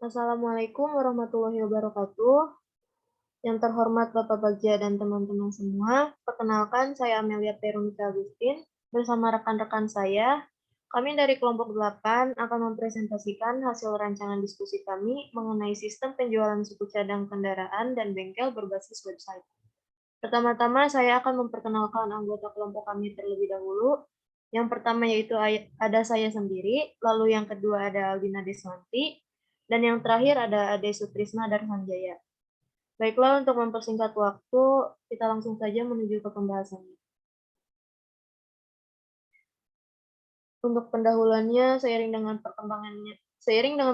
Assalamualaikum warahmatullahi wabarakatuh. Yang terhormat Bapak Bagja dan teman-teman semua, perkenalkan saya Amelia Perumika Agustin. Bersama rekan-rekan saya, kami dari kelompok 8 akan mempresentasikan hasil rancangan diskusi kami mengenai sistem penjualan suku cadang kendaraan dan bengkel berbasis website. Pertama-tama saya akan memperkenalkan anggota kelompok kami terlebih dahulu. Yang pertama yaitu ada saya sendiri, lalu yang kedua ada Aldina Deswanti, dan yang terakhir ada Ade Sutrisna Darmanjaya. Baiklah, untuk mempersingkat waktu, kita langsung saja menuju ke pembahasannya. Untuk pendahuluannya, seiring dengan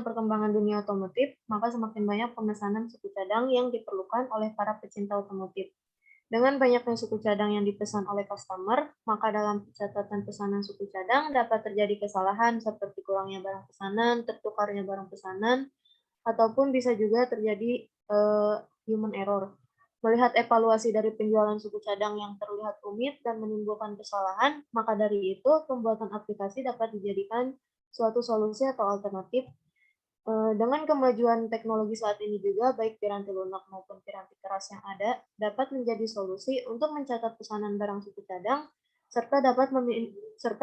perkembangan dunia otomotif, maka semakin banyak pemesanan suku cadang yang diperlukan oleh para pecinta otomotif. Dengan banyaknya suku cadang yang dipesan oleh customer, maka dalam pencatatan pesanan suku cadang dapat terjadi kesalahan seperti kurangnya barang pesanan, tertukarnya barang pesanan, ataupun bisa juga terjadi human error. Melihat evaluasi dari penjualan suku cadang yang terlihat rumit dan menimbulkan kesalahan, maka dari itu pembuatan aplikasi dapat dijadikan suatu solusi atau alternatif. Dengan kemajuan teknologi saat ini juga, baik piranti lunak maupun piranti keras yang ada, dapat menjadi solusi untuk mencatat pesanan barang suku cadang, serta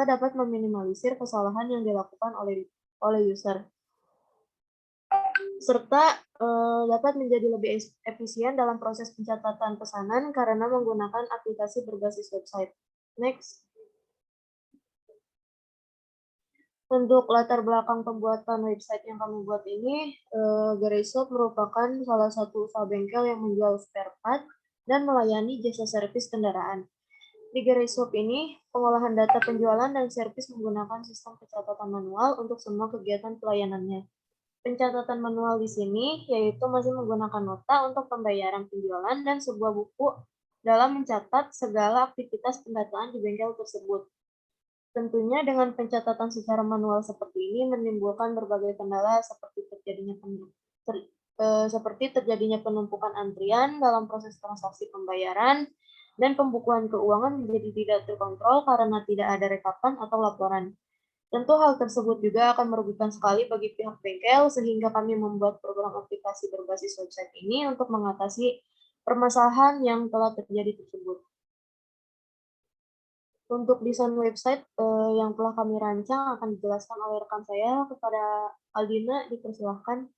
dapat meminimalisir kesalahan yang dilakukan oleh user, serta dapat menjadi lebih efisien dalam proses pencatatan pesanan karena menggunakan aplikasi berbasis website. Next. Untuk latar belakang pembuatan website yang kami buat ini, Garage merupakan salah satu usaha bengkel yang menjual spare part dan melayani jasa servis kendaraan. Di Garage ini, pengolahan data penjualan dan servis menggunakan sistem pencatatan manual untuk semua kegiatan pelayanannya. Pencatatan manual di sini yaitu masih menggunakan nota untuk pembayaran penjualan dan sebuah buku dalam mencatat segala aktivitas pendataan di bengkel tersebut. Tentunya dengan pencatatan secara manual seperti ini menimbulkan berbagai kendala seperti terjadinya penumpukan antrian dalam proses transaksi pembayaran dan pembukuan keuangan menjadi tidak terkontrol karena tidak ada rekapan atau laporan. Tentu hal tersebut juga akan merugikan sekali bagi pihak bengkel, sehingga kami membuat program aplikasi berbasis website ini untuk mengatasi permasalahan yang telah terjadi tersebut. Untuk desain website yang telah kami rancang akan dijelaskan oleh rekan saya. Kepada Aldina, dipersilahkan.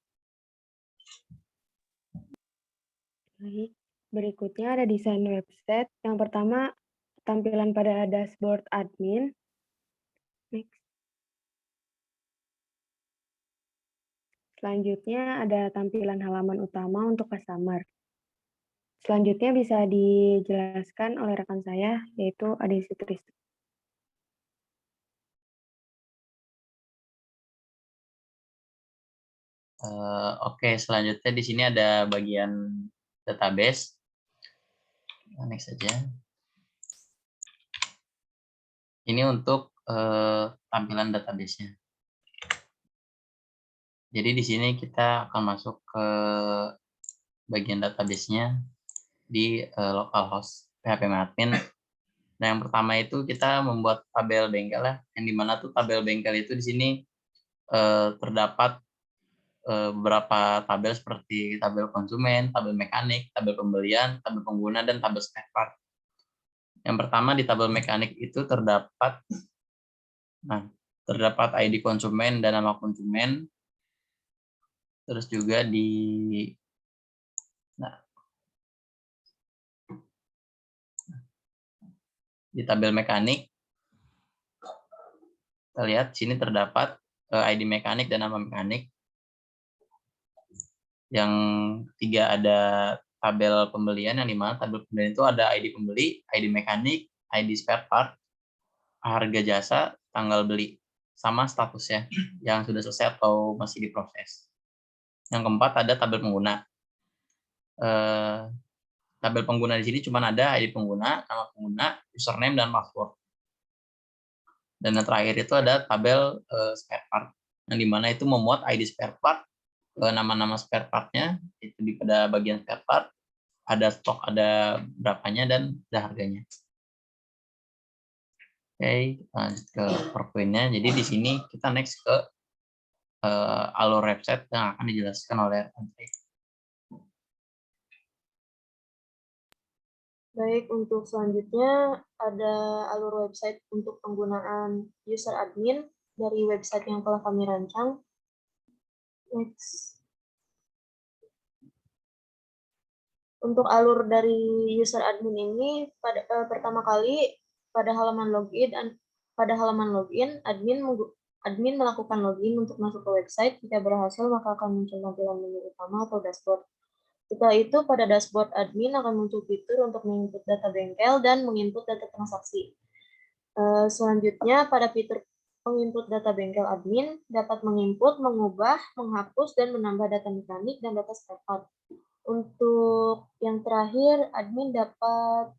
Baik, berikutnya ada desain website. Yang pertama, tampilan pada dashboard admin. Next. Selanjutnya ada tampilan halaman utama untuk customer. Selanjutnya bisa dijelaskan oleh rekan saya, yaitu Ade Sutrisna. Oke, selanjutnya di sini ada bagian database. Next saja. Ini untuk tampilan database-nya. Jadi di sini kita akan masuk ke bagian database-nya di localhost php-admin. Nah, yang pertama itu kita membuat tabel bengkel ya, yang dimana tuh tabel bengkel itu di sini terdapat beberapa tabel seperti tabel konsumen, tabel mekanik, tabel pembelian, tabel pengguna, dan tabel spare part. Yang pertama di tabel mekanik itu terdapat ID konsumen dan nama konsumen. Terus juga di tabel mekanik kita lihat sini terdapat ID mekanik dan nama mekanik. Yang tiga ada tabel pembelian, yang dimana tabel pembelian itu ada ID pembeli, ID mekanik, ID spare part, harga jasa, tanggal beli, sama statusnya yang sudah selesai atau masih diproses. Yang keempat ada tabel pengguna. Tabel pengguna di sini cuma ada ID pengguna, nama pengguna, username, dan password. Dan yang terakhir itu ada tabel spare part, yang dimana itu memuat ID spare part, nama-nama spare part-nya, itu pada bagian spare part, ada stok, ada berapanya, dan ada harganya. Oke, lanjut ke PowerPoint-nya. Jadi di sini kita next ke alur website yang akan dijelaskan oleh rekan saya. Baik, untuk selanjutnya ada alur website untuk penggunaan user admin dari website yang telah kami rancang. Next. Untuk alur dari user admin ini pertama kali pada halaman login admin melakukan login untuk masuk ke website. Jika berhasil maka akan muncul tampilan menu utama atau dashboard. Setelah itu pada dashboard admin akan muncul fitur untuk menginput data bengkel dan menginput data transaksi. Selanjutnya pada fitur menginput data bengkel admin dapat menginput, mengubah, menghapus, dan menambah data mekanik dan data spare part. Untuk yang terakhir, admin dapat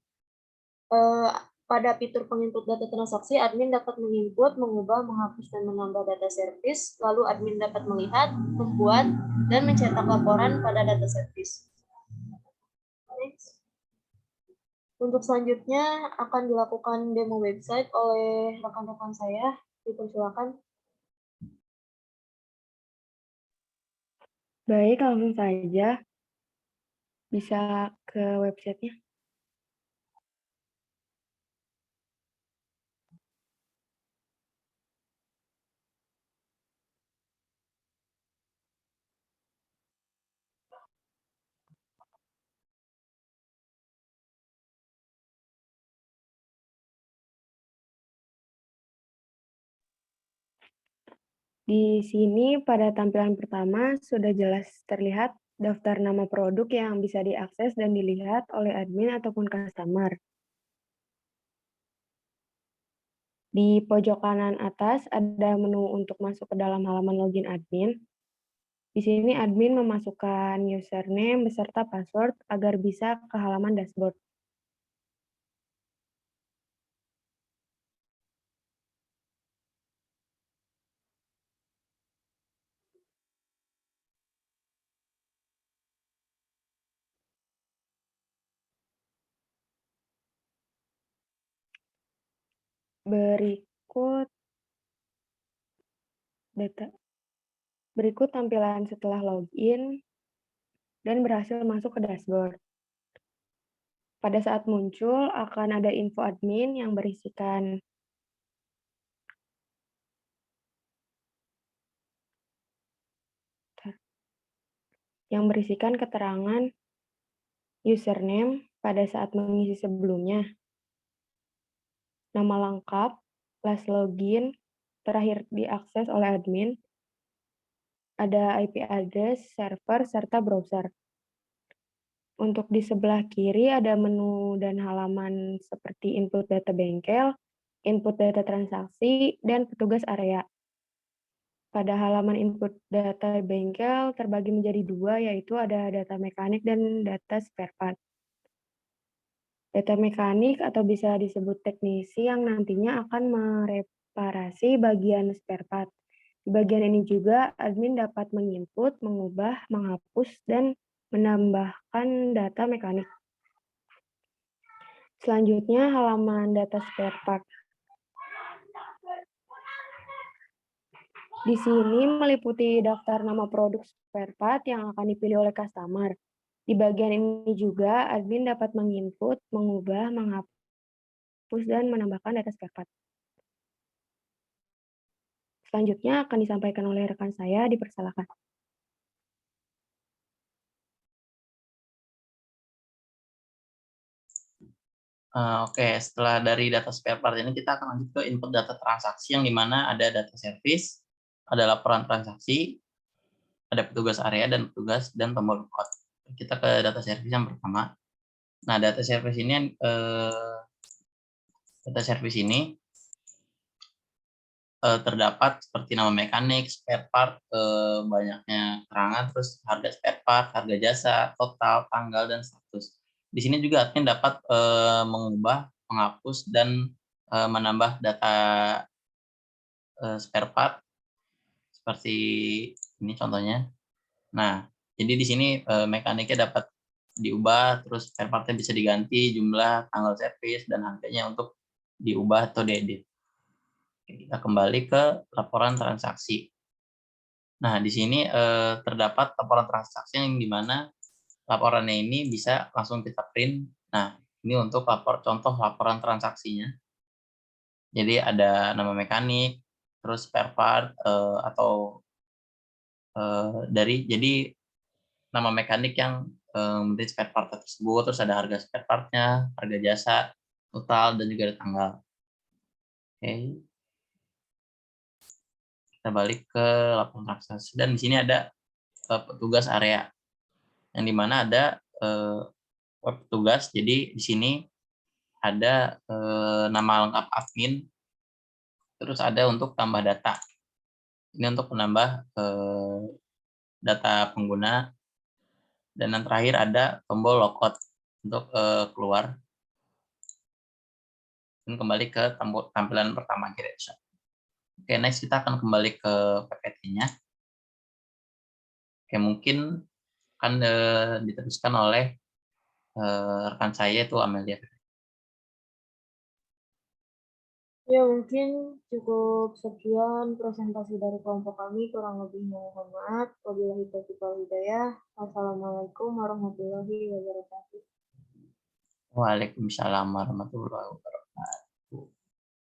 pada fitur penginput data transaksi, admin dapat menginput, mengubah, menghapus, dan menambah data service. Lalu admin dapat melihat, membuat, dan mencetak laporan pada data service. Next. Untuk selanjutnya akan dilakukan demo website oleh rekan-rekan saya. Dipersilakan. Baik, langsung saja. Bisa ke websitenya. Di sini pada tampilan pertama sudah jelas terlihat daftar nama produk yang bisa diakses dan dilihat oleh admin ataupun customer. Di pojok kanan atas ada menu untuk masuk ke dalam halaman login admin. Di sini admin memasukkan username beserta password agar bisa ke halaman dashboard. Berikut tampilan setelah login dan berhasil masuk ke dashboard. Pada saat muncul akan ada info admin yang berisikan keterangan username pada saat mengisi sebelumnya, nama lengkap, last login, terakhir diakses oleh admin, ada IP address, server, serta browser. Untuk di sebelah kiri ada menu dan halaman seperti input data bengkel, input data transaksi, dan petugas area. Pada halaman input data bengkel terbagi menjadi dua, yaitu ada data mekanik dan data spare part. Data mekanik atau bisa disebut teknisi yang nantinya akan mereparasi bagian spare part. Di bagian ini juga admin dapat menginput, mengubah, menghapus, dan menambahkan data mekanik. Selanjutnya halaman data spare part. Di sini meliputi daftar nama produk spare part yang akan dipilih oleh customer. Di bagian ini juga admin dapat menginput, mengubah, menghapus, dan menambahkan data spare part. Selanjutnya akan disampaikan oleh rekan saya, dipersilakan. Oke, setelah dari data spare part ini kita akan lanjut ke input data transaksi yang dimana ada data service, ada laporan transaksi, ada petugas area dan petugas dan tombol code. Kita ke data service yang pertama. Nah, data service ini terdapat seperti nama mekanik, spare part, banyaknya keterangan, terus harga spare part, harga jasa, total, tanggal, dan status. Di sini juga admin dapat mengubah, menghapus, dan menambah data spare part seperti ini contohnya. Nah, jadi di sini mekaniknya dapat diubah, terus spare part-nya bisa diganti, jumlah, tanggal servis, dan harganya untuk diubah atau diedit. Kita kembali ke laporan transaksi. Nah, di sini terdapat laporan transaksi yang dimana laporannya ini bisa langsung kita print. Nah, ini untuk contoh laporan transaksinya. Jadi ada nama mekanik, terus spare part atau jadi nama mekanik yang membeli spare part tersebut, terus ada harga spare partnya, harga jasa, total, dan juga ada tanggal. Oke, kita balik ke laporan transaksi dan di sini ada petugas area yang dimana ada petugas. Jadi di sini ada nama lengkap admin, terus ada untuk tambah data. Ini untuk menambah data pengguna, dan yang terakhir ada tombol logout untuk keluar. Dan kembali ke tampilan pertama Gradeshop. Oke, next kita akan kembali ke PPT-nya. Oke, mungkin akan diteruskan oleh rekan saya itu Amelia. Ya, mungkin cukup sekian presentasi dari kelompok kami. Kurang lebihnya mohon maaf. Wabillahi taufiq wal hidayah. Wassalamualaikum warahmatullahi wabarakatuh. Waalaikumsalam warahmatullahi wabarakatuh.